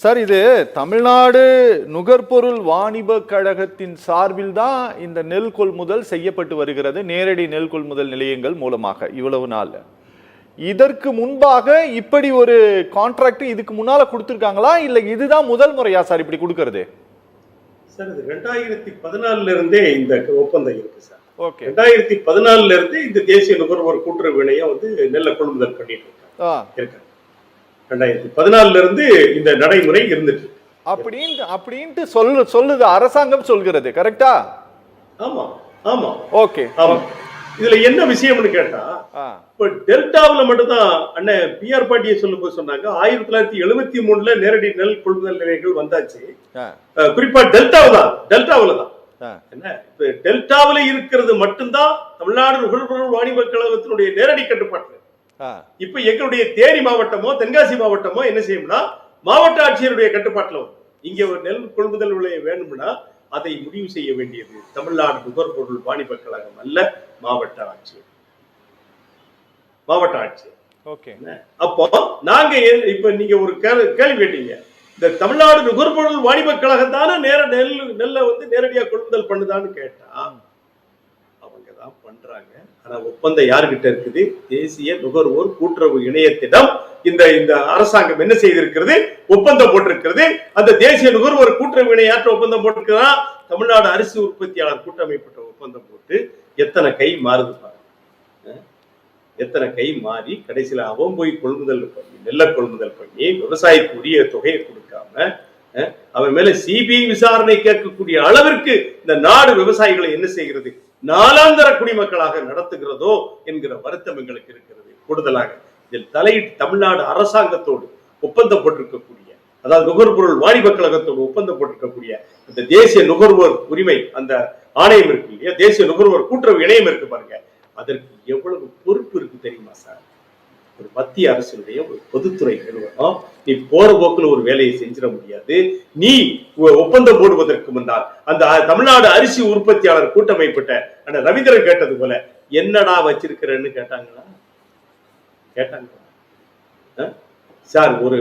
Sir, இது தமிழ்நாடு நுகர்பொருள் வாணிப கழகத்தின் சார்பில் தான் இந்த நெல் கொள்முதல் செய்யப்பட்டு வருகிறது, நேரடி நெல் கொள்முதல் நிலையங்கள் மூலமாக இவ்வளவு நாள். இதற்கு முன்பாக இப்படி ஒரு கான்ட்ராக்ட் இதுக்கு முன்னால கொடுத்திருக்காங்களா, இல்ல இதுதான் முதல் முறையா சார் இப்படி கொடுக்கிறது? சார், இது 2014 இருந்தே இந்த ஒப்பந்தம் இருக்கு சார். ஓகே. 2014 இருந்து இந்த தேசிய நுகர்வோர் கூட்டுறவு இணையம் நெல்ல கொள்முதல் பண்ணிட்டு இருக்காங்க. 2014 இருந்து இந்த நடைமுறை இருந்துட்டு அப்படின்ட்டு சொல்லுது அரசாங்கம் சொல்கிறது, கரெக்டா? ஆமா ஆமா. ஓகே. ஆமா. இதுல என்ன விஷயம்னு கேட்டா, இப்ப டெல்டாவில் மட்டும்தான் அண்ணன் பிஆர் பாண்டியை சொல்லும்போது சொன்னாங்க 1973 நேரடி நெல் கொள்முதல் நிலையங்கள் வந்தாச்சு. குறிப்பா டெல்டாவில் தான் என்ன, இப்ப டெல்டாவில் இருக்கிறது மட்டும்தான் தமிழ்நாடு நுகர்பொருள் வாணிப கழகத்தினுடைய நேரடி கட்டுப்பாட்டு. இப்ப எங்களுடைய தேனி மாவட்டமோ தென்காசி மாவட்டமோ என்ன செய்யும்னா மாவட்ட ஆட்சியருடைய கட்டுப்பாட்டுல வரும். இங்க ஒரு நெல் கொள்முதல் நிலையம் வேணும்னா அதை முடிவு செய்ய வேண்டியது தமிழ்நாடு நுகர்பொருள் வாணிப கழகம் அல்ல, மாவட்ட ஆட்சியர். ஓகே. அப்போ நாங்க இப்ப நீங்க ஒரு கேள்வி கேட்டீங்க, இந்த தமிழ்நாடு நுகர்பொருள் வாணிப கழகம் தானே நெல்லை நேரடியா கொள்முதல் பண்ணுதான்னு கேட்டா அவங்கதான் பண்றாங்க. ஆனா ஒப்பந்தம் யாருகிட்ட இருக்குது? தேசிய நுகர்வோர் கூட்டுறவு இணையத்திடம் இந்த அரசாங்கம் என்ன செய்திருக்கிறது? ஒப்பந்தம் போட்டிருக்கிறது. அந்த தேசிய நுகர்வோர் கூட்டுறவு இணையாற்ற ஒப்பந்தம் போட்டிருக்கிறா தமிழ்நாடு அரிசி உற்பத்தியாளர் கூட்டமைப்பட்ட ஒப்பந்தம் போட்டு எத்தனை கை மாறுது பாருங்க. எத்தனை கை மாறி கடைசியில அவன் போய் கொள்முதல் பண்ணி நெல்லை கொள்முதல் பண்ணி விவசாயிக்கு உரிய தொகையை கொடுக்காம அவன் மேல சிபிஐ விசாரணை கேட்கக்கூடிய அளவிற்கு இந்த நாடு விவசாயிகளை என்ன செய்கிறது? நாலாந்தர குடிமக்களாக நடத்துகிறதோ என்கிற வருத்தம் எங்களுக்கு இருக்கிறது. கூடுதலாக இதில் தலையிட்டு தமிழ்நாடு அரசாங்கத்தோடு ஒப்பந்தம் போட்டிருக்கக்கூடிய, அதாவது நுகர்பொருள் வாணிப கழகத்தோடு ஒப்பந்தம் போட்டிருக்கக்கூடிய இந்த தேசிய நுகர்வோர் உரிமை அந்த ஆணையம் இருக்கு இல்லையா, தேசிய நுகர்வோர் கூட்டுறவு இணையம் இருக்கு பாருங்க, அதற்கு எவ்வளவு பொறுப்பு இருக்கு தெரியுமா சார்? ஒரு மத்திய அரசினுடைய ஒரு பொதுத்துறை நிறுவனம் நீ போற போக்குல ஒரு வேலையை செஞ்சிட முடியாது. நீ ஒப்பந்தம் போடுவதற்கு முன்னால் அந்த தமிழ்நாடு அரிசி உற்பத்தியாளர் கூட்டமைப்பட்ட அந்த ரவீந்திரன் கேட்டது போல என்னடா வச்சிருக்கிறன்னு கேட்டாங்களா சார்? ஒரு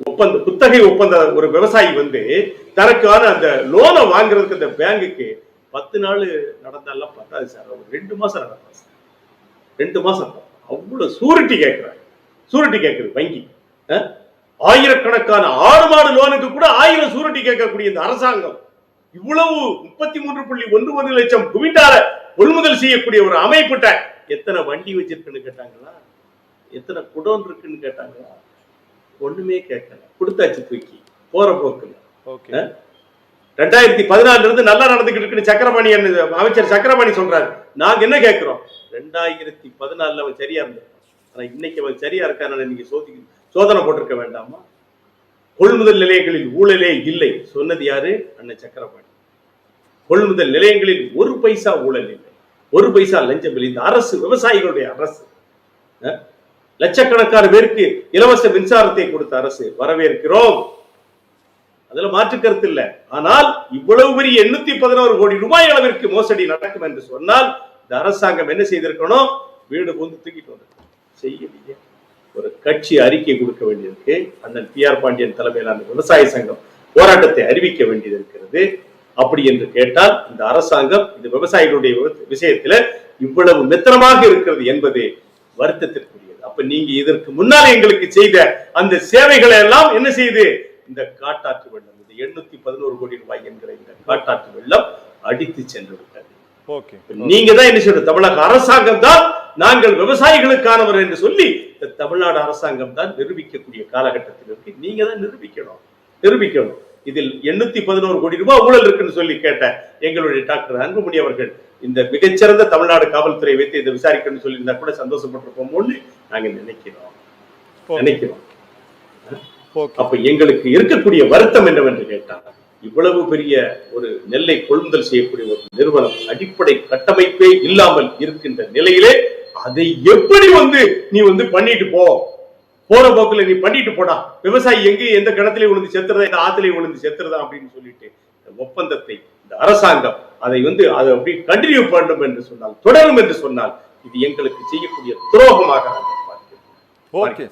ஒப்பந்த குத்தகை ஒப்பந்த ஒரு விவசாயி தனக்கான அந்த லோனை வாங்குறதுக்கு அந்த பேங்குக்கு 10 நாள் நடந்தாலும் பத்தாது சார், ஒரு 2 மாசம் நடக்கும் சார். 2 மாசம் அவ்வளவு சூரிட்டி கேட்குது வங்கி. ஆயிரக்கணக்கான ஆடு மாடு லோனுக்கு கூட 1000 சூரிட்டி கேட்கக்கூடிய இந்த அரசாங்கம் இவ்வளவு 33.11 லட்சம் குவிண்டால கொள்முதல் செய்யக்கூடிய ஒரு அமைப்பிட்ட எத்தனை வண்டி வச்சிருக்குன்னு கேட்டாங்களா? எத்தனை குடோன் இருக்குன்னு கேட்டாங்களா? ஒண்ணுமே கேட்கல, கொடுத்தாச்சு தூக்கி போற போக்குல. 2014 இருந்து நல்லா நடந்துகிட்டு இருக்குன்னு சக்கரபாணி அமைச்சர் சக்கரபாணி சொல்றாரு. நாங்க என்ன கேட்கிறோம்? 2014 அவன் சரியா இருந்தான், ஆனா இன்னைக்கு அவன் சரியா இருக்கான நீங்க சோதனை போட்டிருக்க வேண்டாமா? கொள்முதல் நிலையங்களில் ஊழலே இல்லை சொன்னது யாரு? அண்ணன் சக்கரபாணி. கொள்முதல் நிலையங்களில் 1 பைசா ஊழல் இல்லை, 1 பைசா லஞ்சம் இல்லை. இந்த அரசு விவசாயிகளுடைய அரசு, லட்சக்கணக்கான பேருக்கு இலவச மின்சாரத்தை கொடுத்த அரசு, வரவேற்கிறோம், அதுல மாற்று கருத்து இல்லை. ஆனால் இவ்வளவு பெரிய 811 கோடி ரூபாய் அளவிற்கு மோசடி நடக்கும் என்று சொன்னால் இந்த அரசாங்கம் என்ன செய்திருக்கணும்? வீடு கொண்டு தூக்கிட்டு வந்து செய்யலையே. ஒரு கட்சி அறிக்கை கொடுக்க வேண்டியிருக்கு. அண்ணன் பிஆர் பாண்டியன் தலைமையிலான விவசாய சங்கம் போராட்டத்தை அறிவிக்க வேண்டியது இருக்கிறது. அப்படி என்று கேட்டால் இந்த அரசாங்கம் இந்த விவசாயிகளுடைய விஷயத்துல இவ்வளவு மெத்தனமாக இருக்கிறது என்பது வருத்தத்திற்குரியது. அப்ப நீங்க இதற்கு முன்னால் எங்களுக்கு செய்த அந்த சேவைகளை எல்லாம் என்ன செய்து இந்த காட்டாற்று வெள்ளம், இந்த 811 கோடி ரூபாய் என்கிற இந்த காட்டாற்று வெள்ளம் அடித்து சென்று விட்டது. நீங்க தான் என்ன சொல்ற? தமிழக அரசாங்கம் தான் நாங்கள் விவசாயிகளுக்கானவர் என்று சொல்லி தமிழ்நாடு அரசாங்கம் தான் நிரூபிக்கக்கூடிய காலகட்டத்தில் இருக்கு. நீங்க தான் நிரூபிக்கணும். இதில் 811 கோடி ரூபாய் ஊழல் இருக்குன்னு சொல்லி கேட்ட எங்களுடைய டாக்டர் அன்புமணி அவர்கள் இந்த மிகச்சிறந்த தமிழ்நாடு காவல்துறை வைத்து இதை விசாரிக்கணும்னு சொல்லி இருந்தா கூட சந்தோஷப்பட்டிருப்போம்னு நாங்க நினைக்கிறோம். அப்ப எங்களுக்கு இருக்கக்கூடிய வருத்தம் என்னவென்று கேட்டால், இவ்வளவு பெரிய ஒரு நெல்லை கொள்முதல் செய்யக்கூடிய ஒரு நிறுவனம் அடிப்படை கட்டமைப்பே இல்லாமல் இருக்கின்ற நிலையிலே அதை எப்படி நீ பண்ணிட்டு போற போக்குல நீ பண்ணிட்டு போடா, விவசாயி எந்த கிணத்திலே விழுந்து செத்துறதா, இந்த ஆத்திலே விழுந்து செத்துறதா அப்படின்னு சொல்லிட்டு ஒப்பந்தத்தை இந்த அரசாங்கம் அதை அதை அப்படி கண்டினியூ பண்ணும் என்று சொன்னால், தொடரும் என்று சொன்னால், இது எங்களுக்கு செய்யக்கூடிய துரோகமாக நாங்கள் பார்க்கிறோம். ஓகே.